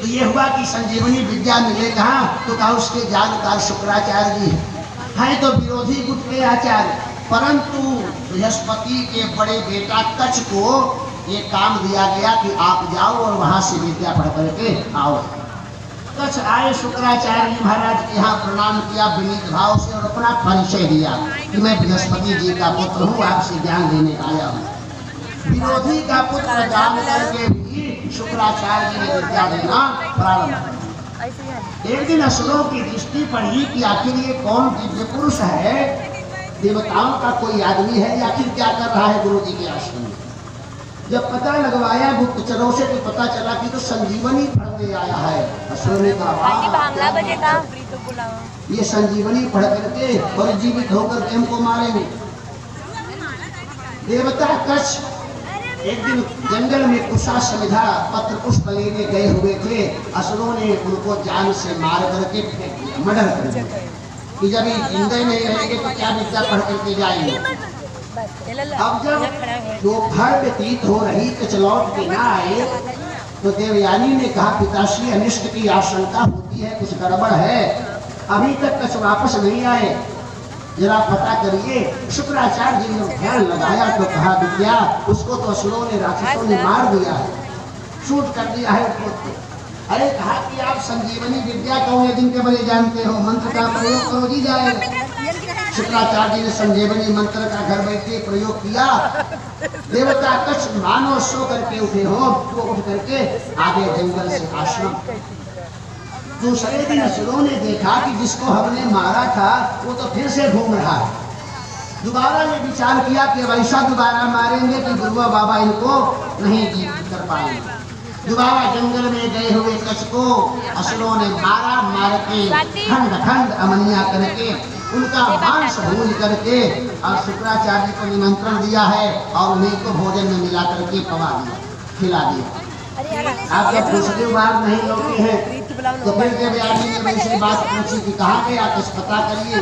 तो ये हुआ कि संजीवनी विद्या मिले कहाँ, तो कहा उसके जानकार शुक्राचार्य जी हैं तो विरोधी गुट के आचार्य, परंतु बृहस्पति के बड़े बेटा कच्छ को ये काम दिया गया कि आप जाओ और वहां से विद्या पढ़ करके आओ। कच्छ आए, शुक्राचार्य जी महाराज के यहाँ प्रणाम किया विनीत भाव से और अपना परिचय दिया कि मैं बृहस्पति जी का पुत्र हूँ, आपसे ज्ञान लेने आया हूँ। विरोधी का पुत्र जान करके भी शुक्राचार्य जी ने विद्या देना प्रारंभ। एक दिन असुरों की दृष्टि पड़ी कि आखिर ये कौन दिव्य पुरुष है, देवताओं का कोई आदमी है, आखिर क्या कर रहा है गुरु जी के आश्रम में। जब पता लगवाया गुप्तचरों से तो पता चला कि तो संजीवनी पढ़ने आया है। असुरों ने कहा ये संजीवनी पढ़ करके और जीवित होकर हमको मारेंगे। देवता कच्छ एक दिन जंगल में कुशा समिधा पत्र पुष्प लेने गए हुए थे। असुरों ने उनको जान से मार करके फेंक दिया, मर्डर कर दिया कि जब ये जिंदे नहीं रहेंगे तो क्या विद्या पढ़ करके जाएंगे। अब जब दोपहर व्यतीत हो रही कुछ लौट के ना आए तो देवयानी ने कहा पिताश्री अनिष्ट की आशंका होती है, कुछ गड़बड़ है, अभी तक कुछ वापस नहीं आए, जरा पता करिए। शुक्राचार्य जी ने ध्यान लगाया तो कहा विद्या उसको तो असुरों ने राक्षसों ने मार दिया है, शूट कर दिया है उसको। अरे कहा कि आप संजीवनी विद्या कौन दिन के बड़े जानते हो, मंत्र का प्रयोग करो जी जाएगा। शुक्राचार्य जी ने संजीवनी मंत्र का घर बैठे प्रयोग किया। देवता कच्छ मानो सो करके उठे हो, तो उठ करके आगे जंगल से आश्रम। दूसरे दिन असुरों ने देखा कि जिसको हमने मारा था वो तो फिर से घूम रहा है। दोबारा ये विचार किया कि वैसा दोबारा मारेंगे कि गुरुआ बाबा इनको नहीं जीवित कर पाएंगे। दोबारा जंगल में गए हुए कच्छ को असुरों ने मारा, मार के खंड खंड अमनिया करके उनका मांस भूज करके और शुक्राचार्य को निमंत्रण दिया है और उन्हीं को भोजन में मिला करके पवा दिया, खिला दिया। आप जब दूसरी बार नहीं लौटे हैं तो फिर देवयानी ने वैसे बात पूछी कि कहाँ गया, कुछ पता करिए।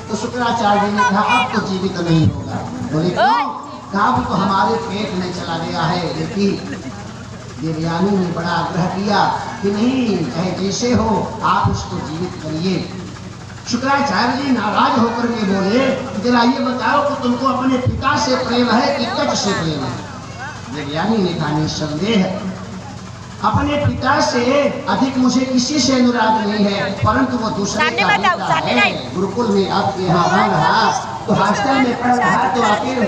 तो शुक्राचार्य जी ने कहा अब तो जीवित नहीं होगा। बोले क्यों? कहा वो तो हमारे पेट में चला गया है। देखिए देवयानी ने बड़ा आग्रह किया कि नहीं, चाहे जैसे हो आप उसको जीवित करिए। शुक्राचार्य जी नाराज होकर के बोले जरा ये बताओ कि तुमको अपने पिता से प्रेम है कि कच्छ से प्रेम है? देवयानी ने कहा निसंदेह अपने पिता से अधिक मुझे किसी से अनुराग नहीं है, परंतु वो दूसरे का बेटा है। गुरुकुल में आपके यहाँ रहा तो हॉस्टल में पढ़ रहा तो आखिर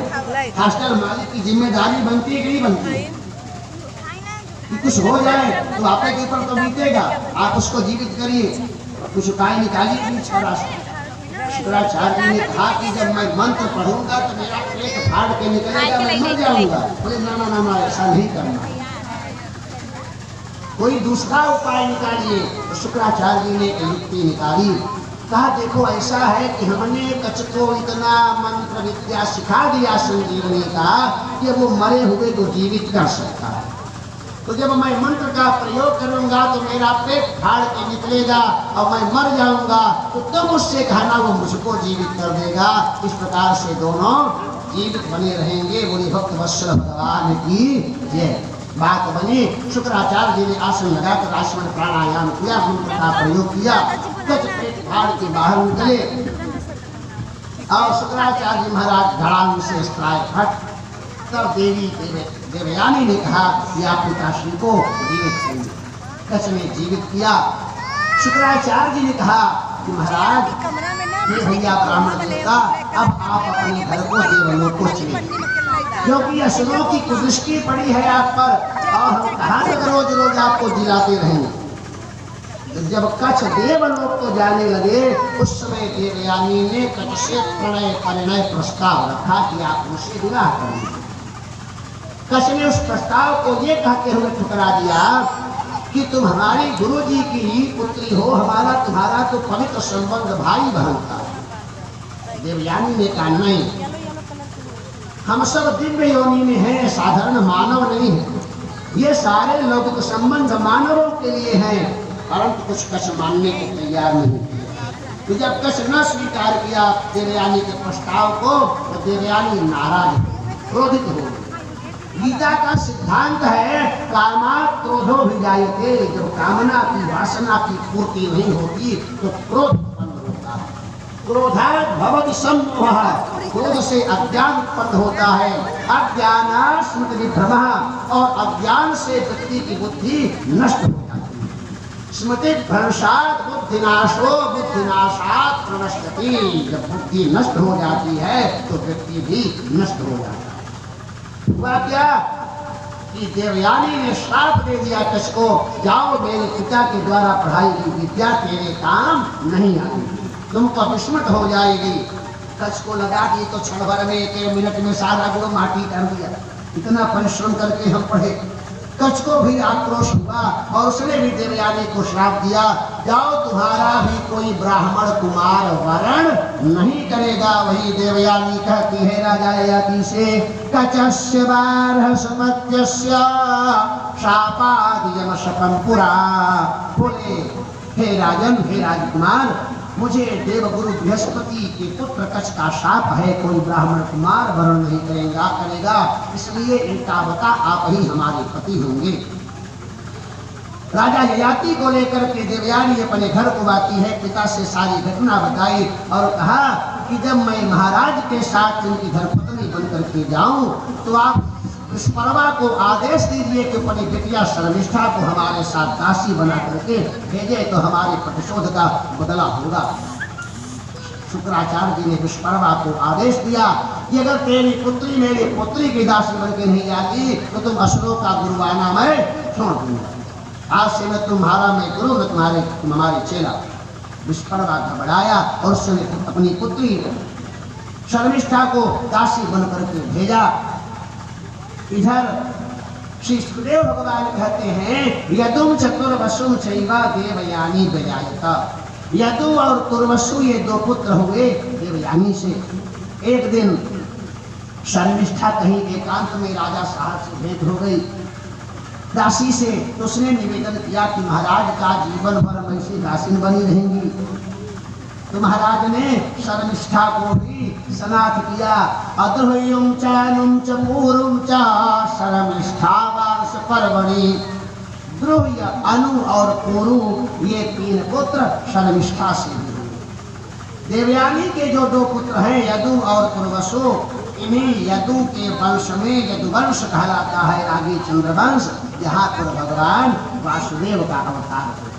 हॉस्टल मालिक की जिम्मेदारी बनती है कि नहीं बनती? कि कुछ हो जाए तो आपके ऊपर तो बीतेगा, आप उसको जीवित करिए, कुछ उपाय निकालिए। शुक्राचार्य जी ने कहा कि जब मैं मंत्र पढ़ूंगा तो मेरा पेट फाड़ के निकलेगा, मैं मर जाऊंगा। बोले ना ना ना ऐसा नहीं करना, कोई दूसरा उपाय निकालिए। तो शुक्राचार्य जी ने युक्ति निकाली। कहा देखो ऐसा है कि हमने कच्छ को इतना मंत्र विद्या सिखा दिया संजीवनी का कि वो मरे हुए को जीवित कर सकता है। तो जब मैं मंत्र का प्रयोग करूंगा तो मेरा पेट फाड़ के निकलेगा और मैं मर जाऊंगा, तो तुम उससे कहना वो मुझको जीवित कर देगा। इस प्रकार से दोनों जीवित बने रहेंगे। बोली भक्त वत्सल भगवान की जय। बात बनी। शुक्राचार्य जी ने आसन लगाकर आसन प्राणायाम किया, मंत्र का प्रयोग किया, कच्छ पेट फाड़ के बाहर निकले और शुक्राचार्य जी महाराज धड़ाम से स्त्राय फट। तब देवयानी ने कहा कि आप पिताश्री को जीवित करिए। कच्छ ने जीवित किया। शुक्राचार्य जी ने कहा कि महाराज ये भैया ब्राह्मण देवता, अब आप अपने घर को देवलोक को चले, क्योंकि असुरों की कुदृष्टि पड़ी है आप पर और हम कहाँ तक रोज रोज आपको दिलाते रहेंगे। जब कच्छ देवलोक को जाने लगे उस समय देवयानी ने कच्छ से प्रणय परिणय प्रस्ताव रखा कि आप उनसे विवाह करेंगे। कच्छ ने उस प्रस्ताव को ये कहते हुए ठुकरा दिया कि तुम हमारी गुरु जी की ही पुत्री हो, हमारा तुम्हारा तो पवित्र संबंध भाई बहन का। देवयानी ने कहा नहीं, हम सब दिव्य योनि में हैं, साधारण मानव नहीं है। ये सारे लौकिक संबंध मानवों के लिए हैं, परंतु कुछ कच्छ मानने को तैयार नहीं। तो जब कच्छ न स्वीकार किया देवयानी के प्रस्ताव को तो देवयानी नाराज क्रोधित हो गई। गीता का सिद्धांत है कामात् क्रोधो भिजायते, जब कामना की वासना की पूर्ति नहीं होती तो क्रोध उत्पन्न होता है। क्रोधात् भवति सम्मोहः, क्रोध से अज्ञान उत्पन्न होता है। अज्ञानात् स्मृति विभ्रमः, और अज्ञान से व्यक्ति की बुद्धि नष्ट हो जाती है। स्मृति भ्रंशात् बुद्धिनाशो, बुद्धिनाशात् प्रणश्यति, जब बुद्धि नष्ट हो जाती है तो व्यक्ति भी नष्ट हो जाता है। हुआ क्या कि देवयानी ने श्राप दे दिया कच्छ को, जाओ मेरे पिता के द्वारा पढ़ाई की विद्या तेरे काम नहीं आएगी, तुमको विस्मृत हो जाएगी। कच्छ को लगा कि तो क्षण भर में 1 मिनट में सारा गुण माटी कर दिया, इतना परिश्रम करके हम पढ़े। कच्छ को भी आक्रोश हुआ और उसने भी देवयानी को श्राप दिया, जाओ तुम्हारा भी कोई ब्राह्मण कुमार वरण नहीं करेगा। वही देवयानी कहती है राजा ययाति से, कचस्य बारहस्पत्यस्य शापादियम शपम पुरा। बोले हे राजन, हे राजकुमार, मुझे देवगुरु बृहस्पति के पुत्र कच्छ का शाप है, कोई ब्राह्मण कुमार वर्ण नहीं करेगा, इसलिए इनका बता आप ही हमारे पति होंगे। राजा ययाति को लेकर के देवयानी अपने घर को आती है, पिता से सारी घटना बताई और कहा कि जब मैं महाराज के साथ इनकी धर्मपत्नी बनकर के जाऊं तो आप विस्परवा को आदेश दीजिए कि अपनी बिटिया शर्मिष्ठा को हमारे साथ दासी बना करके भेजे तो हमारे प्रतिशोध का बदला होगा। शुक्राचार्य जी ने विस्परवा को आदेश दिया कि अगर तेरी पुत्री मेरी पुत्री की दासी बन के नहीं जाती तो तुम असुरों का गुरुवाना मैं छोड़ दूंगा। आज से मैं तुम्हारा मैं गुरु, मैं तुम हमारे चेला। विस्परवा घबराया और उसने अपनी पुत्री शर्मिष्ठा को दासी बन करके भेजा। इधर श्री सुखदेव भगवान कहते हैं, यदुम चतुर्वसुम चैवा देवयानी विजायता। यदु और तुर्वसु ये 2 पुत्र हुए देवयानी से। एक दिन शर्मिष्ठा कहीं एकांत में राजा साहब से भेंट हो गई दासी से, तो उसने निवेदन किया कि महाराज का जीवन भर मैं से दासीन बनी रहेंगी। तो महाराज ने शर्मिष्ठा को भी सनाथ किया। अद्रुह्युम चानुम च मूरुम च शर्मिष्ठा वांश पर्वणि। द्रुह्य, अनु और पुरु ये 3 पुत्र शर्मिष्ठा से हुए। देवयानी के जो 2 पुत्र हैं यदु और तुर्वसु, इन्हीं यदु के वंश में यदुवंश कहलाता है, आगे चंद्रवंश, यहाँ पर भगवान वासुदेव का अवतार होता है।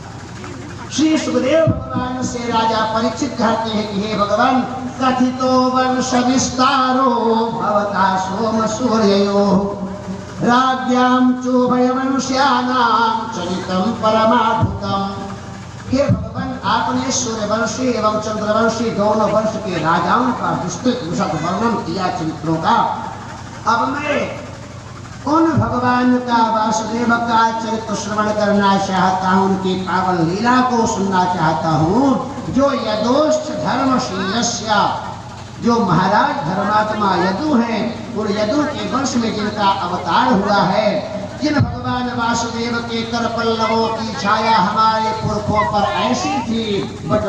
श्री सुखदेव भगवान से राजा परीक्षित कहते हैं कि हे भगवान, कथितो वंश विस्तारो भवता सोम सूर्ययो राज्ञाम चोभयवंश्यानां चरितम परमाद्भुतम। हे भगवान, आपने सूर्यवंशी एवं चंद्रवंशी दोनों वंश के राजाओं का विस्तृत विशद वर्णन किया चरित्रों का। अब मैं उन भगवान का वासुदेव का चरित्र श्रवण करना चाहता हूँ, उनकी पावन लीला को सुनना चाहता हूँ। जो यदोश्च धर्मशीलस्य, जो महाराज धर्मात्मा यदु हैं, उन यदु के वंश में जिनका अवतार हुआ है, जिन भगवान वासुदेव के कर पल्लवों की छाया हमारे पुरखों पर ऐसी थी, बट